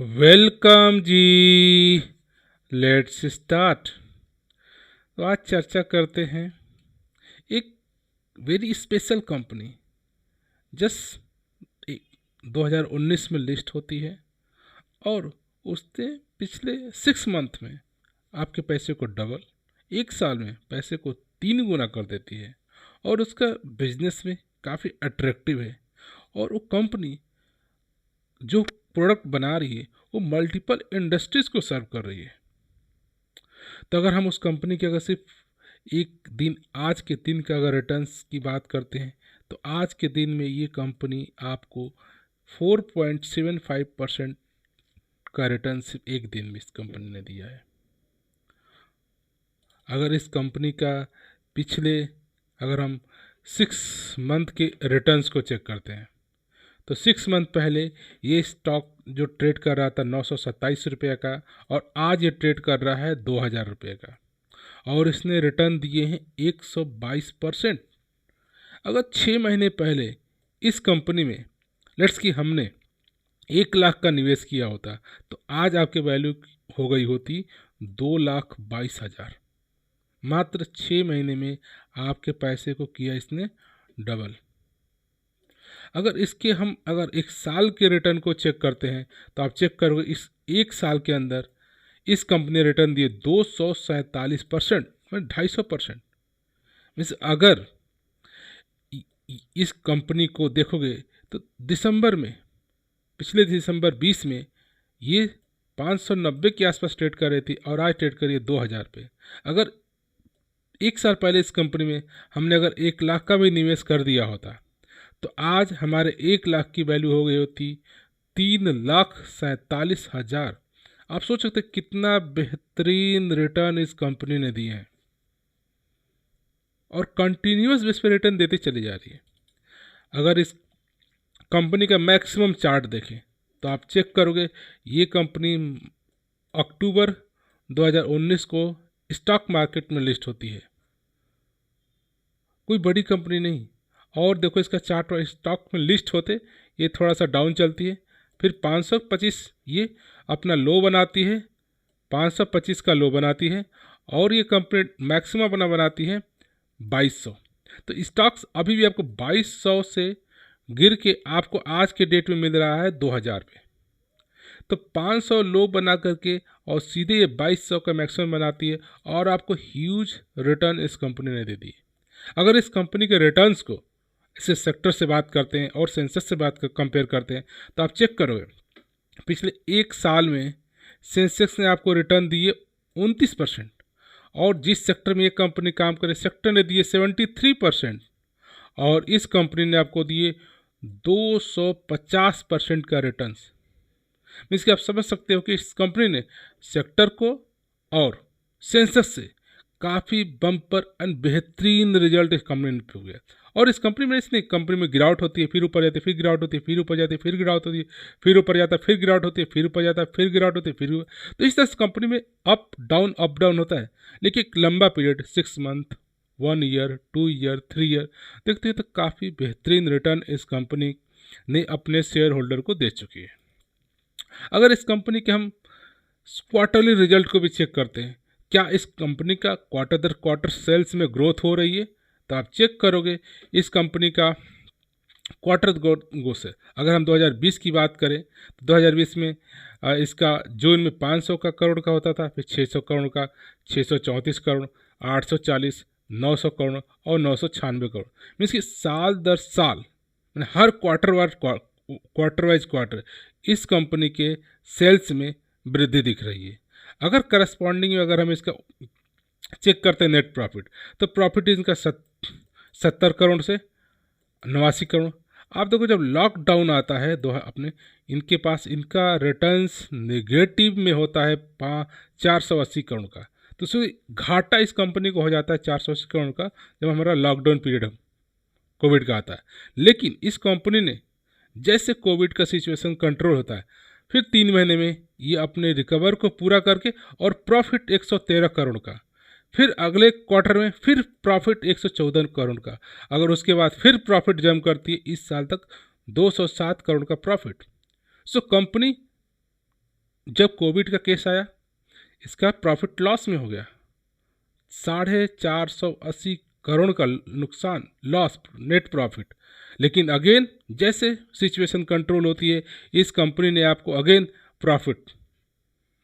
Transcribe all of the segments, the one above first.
Welcome ji. Let's start. तो आज चर्चा करते हैं एक वेरी स्पेशल कंपनी जस्ट 2019 में लिस्ट होती है और उसने पिछले 6 मंथ में आपके पैसे को डबल, एक साल में पैसे को 3 गुना कर देती है और उसका बिजनेस में काफ़ी अट्रैक्टिव है। और वो कंपनी जो प्रोडक्ट बना रही है वो मल्टीपल इंडस्ट्रीज़ को सर्व कर रही है। तो अगर हम उस कंपनी के अगर सिर्फ एक दिन आज के दिन का अगर रिटर्न्स की बात करते हैं तो आज के दिन में ये कंपनी आपको 4.75% का रिटर्न सिर्फ एक दिन में इस कंपनी ने दिया है। अगर इस कंपनी का पिछले अगर हम 6 मंथ के रिटर्न्स को चेक करते हैं तो 6 मंथ पहले ये स्टॉक जो ट्रेड कर रहा था 927 रुपये का और आज ये ट्रेड कर रहा है 2000 रुपये का और इसने रिटर्न दिए हैं 122%। अगर 6 महीने पहले इस कंपनी में लेट्स कि हमने 1 लाख का निवेश किया होता तो आज आपके वैल्यू हो गई होती 2,22,000। मात्र 6 महीने में आपके पैसे को किया इसने डबल। अगर इसके हम अगर एक साल के रिटर्न को चेक करते हैं तो आप चेक करोगे इस एक साल के अंदर इस कंपनी ने रिटर्न दिए 247%, मतलब 250%। मीन्स अगर इस कंपनी को देखोगे तो दिसंबर में पिछले दिसंबर 20 में ये 590 के आसपास ट्रेड कर रही थी और आज ट्रेड कर रही है 2000 पे। अगर एक साल पहले इस कंपनी में हमने अगर 1 लाख का भी निवेश कर दिया होता तो आज हमारे 1 लाख की वैल्यू हो गई होती 3,47,000। आप सोच सकते कितना बेहतरीन रिटर्न इस कंपनी ने दिए हैं और कंटिन्यूस बेस पे रिटर्न देती चली जा रही है। अगर इस कंपनी का मैक्सिमम चार्ट देखें तो आप चेक करोगे ये कंपनी अक्टूबर 2019 को स्टॉक मार्केट में लिस्ट होती है, कोई बड़ी कंपनी नहीं। और देखो इसका चार्ट स्टॉक में लिस्ट होते ये थोड़ा सा डाउन चलती है, फिर 525 ये अपना लो बनाती है, 525 का लो बनाती है और ये कंपनी मैक्सिमम अपना बनाती है 2200। तो स्टॉक्स अभी भी आपको 2200 से गिर के आपको आज के डेट में मिल रहा है 2000 पे। तो 500 लो बना करके और सीधे ये 2200 का मैक्सिमम बनाती है और आपको ह्यूज रिटर्न इस कंपनी ने दे दी। अगर इस कंपनी के रिटर्न्स को इसे सेक्टर से बात करते हैं और सेंसेक्स से बात कंपेयर करते हैं तो आप चेक करोगे पिछले एक साल में सेंसेक्स ने आपको रिटर्न दिए 29% और जिस सेक्टर में ये कंपनी काम करे सेक्टर ने दिए 73% और इस कंपनी ने आपको दिए 250% का रिटर्न्स। मीन्स कि आप समझ सकते हो कि इस कंपनी ने सेक्टर को और सेंसेक्स से काफ़ी बम्पर एंड बेहतरीन रिजल्ट इस कंपनी ने हो गया। और इस कंपनी में इसने कंपनी में गिरावट होती है, फिर ऊपर जाती है, फिर गिरावट होती है, फिर ऊपर जाती है, फिर गिरावट होती है, फिर ऊपर जाता है, फिर गिरावट होती है, फिर ऊपर जाता है, फिर गिरावट होती है, फिर तो इस तरह से कंपनी में अप डाउन होता है। लेकिन एक लंबा period 6 month, 1 year, 2 year, 3 year देखते हैं तो काफ़ी बेहतरीन रिटर्न इस कंपनी ने अपने शेयर होल्डर को दे चुकी है। अगर इस कंपनी के हम क्वार्टरली रिजल्ट को भी चेक करते हैं, क्या इस कंपनी का क्वार्टर दर क्वार्टर सेल्स में ग्रोथ हो रही है, तो आप चेक करोगे इस कंपनी का क्वार्टर ग्रोथ से। अगर हम 2020 की बात करें तो 2020 में इसका जून में 500 का करोड़ का होता था, फिर 600 करोड़ का, 634 करोड़, 840, 900 करोड़ और 996 करोड़। मीन्स कि साल दर साल हर क्वार्टर वाइज क्वार्टर इस कंपनी के सेल्स में वृद्धि दिख रही है। अगर करस्पॉन्डिंग में अगर हम इसका चेक करते हैं नेट प्रॉफिट तो प्रॉफिट इनका 70 करोड़ से 89 करोड़। आप देखो जब लॉकडाउन आता है दो अपने इनके पास इनका रिटर्न्स नेगेटिव में होता है 480 करोड़ का। तो घाटा इस कंपनी को हो जाता है 480 करोड़ का जब हमारा लॉकडाउन पीरियड कोविड का आता है। लेकिन इस कंपनी ने जैसे कोविड का सिचुएशन कंट्रोल होता है फिर 3 महीने में ये अपने रिकवर को पूरा करके और प्रॉफिट 113 करोड़ का, फिर अगले क्वार्टर में फिर प्रॉफिट 114 करोड़ का, अगर उसके बाद फिर प्रॉफिट जम करती है इस साल तक 207 करोड़ का प्रॉफिट। सो कंपनी जब कोविड का केस आया, इसका प्रॉफिट लॉस में हो गया, 480 करोड़ का नुकसान, लॉस, नेट प्रॉफिट। लेकिन अगेन जैसे सिचुएशन कंट्रोल होती है, इस कंपनी ने आपको अगेन प्रॉफिट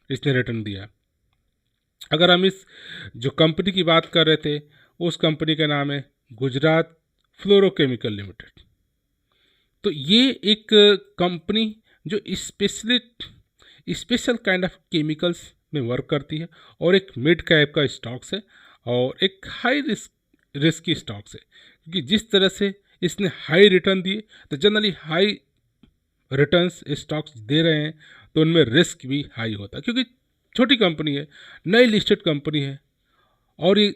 इसने रिटर्न दिया। अगर हम इस जो कंपनी की बात कर रहे थे, उस कंपनी का नाम है गुजरात फ्लोरोकेमिकल लिमिटेड। तो ये एक कंपनी जो स्पेशल काइंड ऑफ केमिकल्स में वर्क करती है, और एक मिड कैप का स्टॉक्स है, और एक हाई रिस्की स्टॉक्स है, क्योंकि जिस तरह से इसने हाई रिटर्न दिए, तो जनरली हाई रिटर्न्स स्टॉक्स दे रहे हैं तो उनमें रिस्क भी हाई होता है, क्योंकि छोटी कंपनी है, नई लिस्टेड कंपनी है, और ये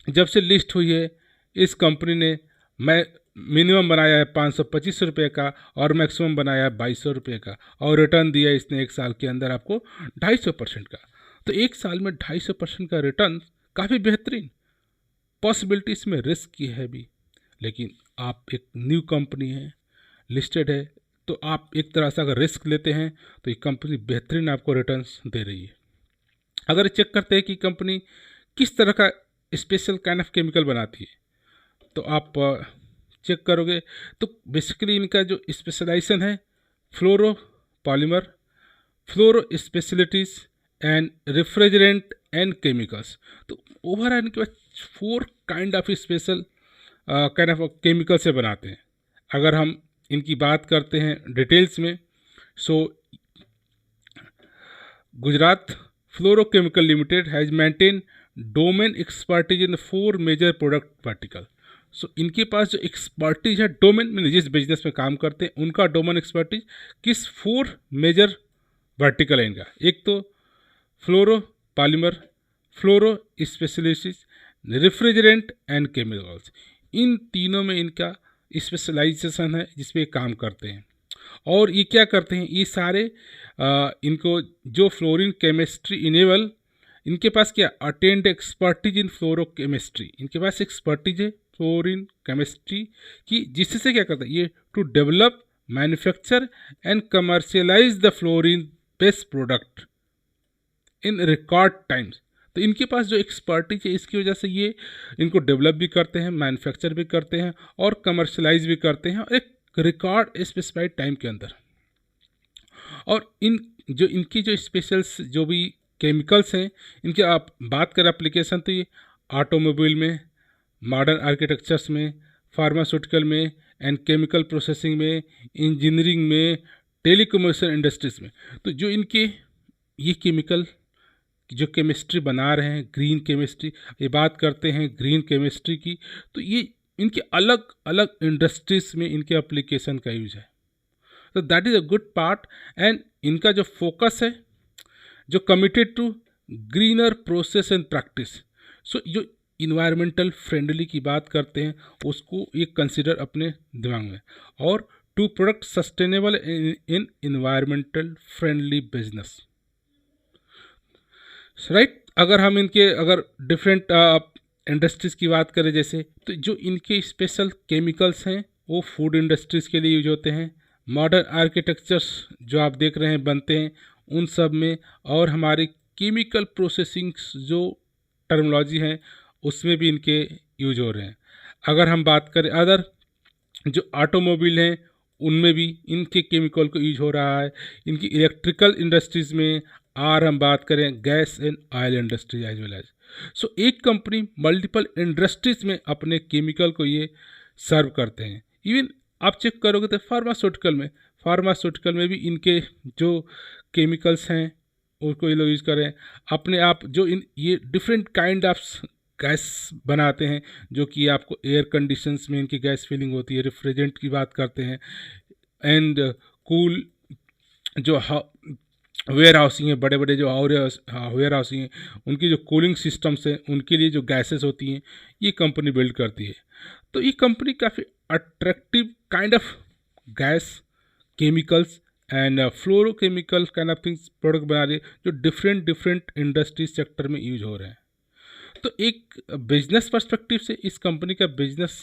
जब से लिस्ट हुई है, इस कंपनी ने मैं मिनिमम बनाया है 525 रुपये का, और मैक्सिमम बनाया है 2200 रुपये का, और रिटर्न दिया इसने एक साल के अंदर आपको 250% का। तो एक साल में 250% का रिटर्न काफ़ी बेहतरीन। पॉसिबिलिटी इसमें रिस्क की है भी, लेकिन आप एक न्यू कंपनी है, लिस्टेड है, तो आप एक तरह से अगर रिस्क लेते हैं तो ये कंपनी बेहतरीन आपको रिटर्न्स दे रही है। अगर चेक करते हैं कि कंपनी किस तरह का स्पेशल काइंड ऑफ केमिकल बनाती है, तो आप चेक करोगे तो बेसिकली इनका जो स्पेशलाइजेशन है fluoro polymer, fluoro specialities and refrigerant and chemicals. तो ओवरऑल इनके पास 4 kind of special kind of chemical से बनाते हैं। अगर हम इनकी बात करते हैं डिटेल्स में, so Gujarat fluorochemical limited has maintain domain expertise in 4 major product vertical. So इनके पास जो एक्सपर्टीज है डोमेन में, जिस बिजनेस में काम करते हैं उनका डोमेन एक्सपर्टीज किस 4 मेजर वर्टिकल है इनका। एक तो fluoro polymer, fluoro specialties, refrigerant and chemicals, इन तीनों में इनका स्पेशलाइजेशन है जिसपे काम करते हैं। और ये क्या करते हैं, ये सारे इनको जो फ्लोरीन केमिस्ट्री इनेबल, इनके पास क्या अटेंड एक्सपर्टीज इन फ्लोरोकेमिस्ट्री, इनके पास एक्सपर्टीज है फ्लोरीन केमिस्ट्री की, जिससे क्या करता है ये to develop, manufacture and commercialise the fluorine based product in record times. तो इनके पास जो एक्सपर्टीज है इसकी वजह से ये इनको डेवलप भी करते हैं, मैन्युफैक्चर भी करते हैं, और कमर्शलाइज भी करते हैं एक रिकॉर्ड स्पेसिफाइड टाइम के अंदर। और इनकी जो स्पेशल्स जो भी केमिकल्स हैं, इनके आप बात करें एप्लीकेशन, तो ये ऑटोमोबाइल में, मॉडर्न आर्किटेक्चर्स में, फार्मास्यूटिकल में एंड केमिकल प्रोसेसिंग में, इंजीनियरिंग में, टेलीकम्युनिकेशन इंडस्ट्रीज में। तो जो इनके ये केमिकल जो केमिस्ट्री बना रहे हैं, ग्रीन केमिस्ट्री, ये बात करते हैं ग्रीन केमिस्ट्री की, तो ये इनके अलग अलग इंडस्ट्रीज में इनके एप्लीकेशन का यूज है। तो that is a good part. And इनका जो फोकस है, जो committed to greener process and practice, so जो इन्वायरमेंटल फ्रेंडली की बात करते हैं उसको ये कंसिडर अपने दिमाग में, और to product sustainable in environmental friendly business, right. अगर हम इनके अगर डिफरेंट इंडस्ट्रीज़ की बात करें जैसे, तो जो इनके स्पेशल केमिकल्स हैं वो फूड इंडस्ट्रीज़ के लिए यूज होते हैं, मॉडर्न आर्किटेक्चर्स जो आप देख रहे हैं बनते हैं उन सब में, और हमारी केमिकल प्रोसेसिंग जो टर्मोलॉजी है उसमें भी इनके यूज हो रहे हैं। अगर हम बात करें अदर जो ऑटोमोबाइल हैं उनमें भी इनके केमिकल को यूज हो रहा है, इनकी इलेक्ट्रिकल इंडस्ट्रीज़ में, और हम बात करें gas and oil industry as well as. So एक कंपनी मल्टीपल इंडस्ट्रीज में अपने केमिकल को ये सर्व करते हैं। इवन आप चेक करोगे तो फार्मास्यूटिकल में भी इनके जो केमिकल्स हैं उसको ये लोग यूज़ कर रहे हैं अपने आप। जो ये डिफरेंट काइंड ऑफ गैस बनाते हैं जो कि आपको एयर कंडीशंस में इनकी गैस फीलिंग होती है। रेफ्रिजरेंट की बात करते हैं, एंड कूल जो वेयर हाउसिंग है, बड़े बड़े जो वेयर हाउसिंग है उनकी जो कूलिंग सिस्टम्स हैं उनके लिए जो गैसेस होती हैं ये कंपनी बिल्ड करती है। तो ये कंपनी काफ़ी attractive kind of gas, chemicals and fluorochemical kind of things product बना रही है जो डिफरेंट इंडस्ट्रीज सेक्टर में यूज हो रहे हैं। तो एक बिजनेस पर्सपेक्टिव से इस कंपनी का बिजनेस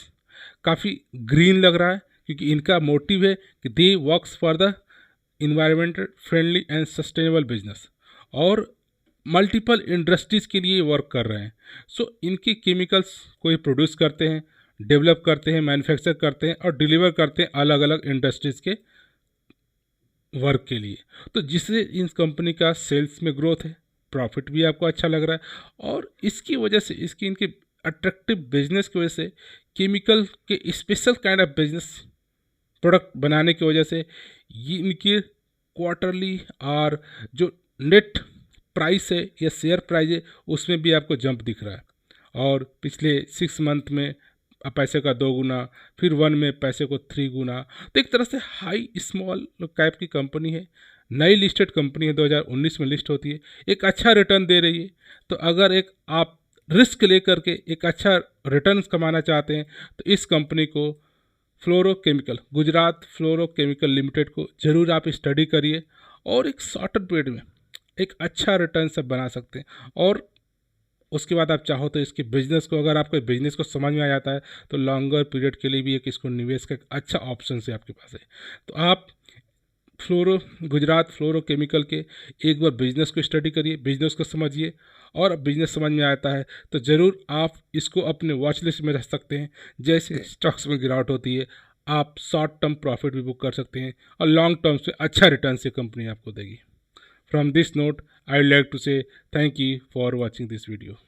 काफ़ी ग्रीन लग रहा है, क्योंकि इनका मोटिव है कि they works for the environmental friendly and sustainable business, और मल्टीपल इंडस्ट्रीज़ के लिए वर्क कर रहे हैं। सो इनके केमिकल्स को ये प्रोड्यूस करते हैं, डेवलप करते हैं, मैन्युफैक्चर करते हैं और डिलीवर करते हैं अलग अलग इंडस्ट्रीज़ के वर्क के लिए। तो जिससे इन कंपनी का सेल्स में ग्रोथ है, प्रॉफिट भी आपको अच्छा लग रहा है, और इसकी वजह से, इसकी इनके अट्रैक्टिव बिजनेस की वजह से, केमिकल के special kind of business product बनाने की वजह से ये इनके क्वार्टरली और जो नेट प्राइस है या शेयर प्राइस है उसमें भी आपको जंप दिख रहा है। और पिछले 6 मंथ में पैसे का 2 गुना, फिर 1 में पैसे को 3 गुना। तो एक तरह से हाई स्मॉल कैप की कंपनी है, नई लिस्टेड कंपनी है, 2019 में लिस्ट होती है, एक अच्छा रिटर्न दे रही है। तो अगर एक आप रिस्क लेकर के एक अच्छा रिटर्न कमाना चाहते हैं तो इस कंपनी को, फ्लोरोकेमिकल, गुजरात फ्लोरोकेमिकल लिमिटेड को ज़रूर आप स्टडी करिए, और एक शॉर्टर पीरियड में एक अच्छा रिटर्न सब बना सकते हैं। और उसके बाद आप चाहो तो इसके बिजनेस को, अगर आपको बिजनेस को समझ में आ जाता है तो लॉन्गर पीरियड के लिए भी एक इसको निवेश का एक अच्छा ऑप्शन है आपके पास है। तो आप गुजरात फ्लोरोकेमिकल के एक बार बिजनेस को स्टडी करिए, बिजनेस को समझिए, और बिजनेस समझ में आता है तो ज़रूर आप इसको अपने वॉच लिस्ट में रख सकते हैं। जैसे स्टॉक्स में गिरावट होती है, आप शॉर्ट टर्म प्रॉफिट भी बुक कर सकते हैं, और लॉन्ग टर्म से अच्छा रिटर्न से कंपनी आपको देगी। From this note, I would like to say thank you for watching this video.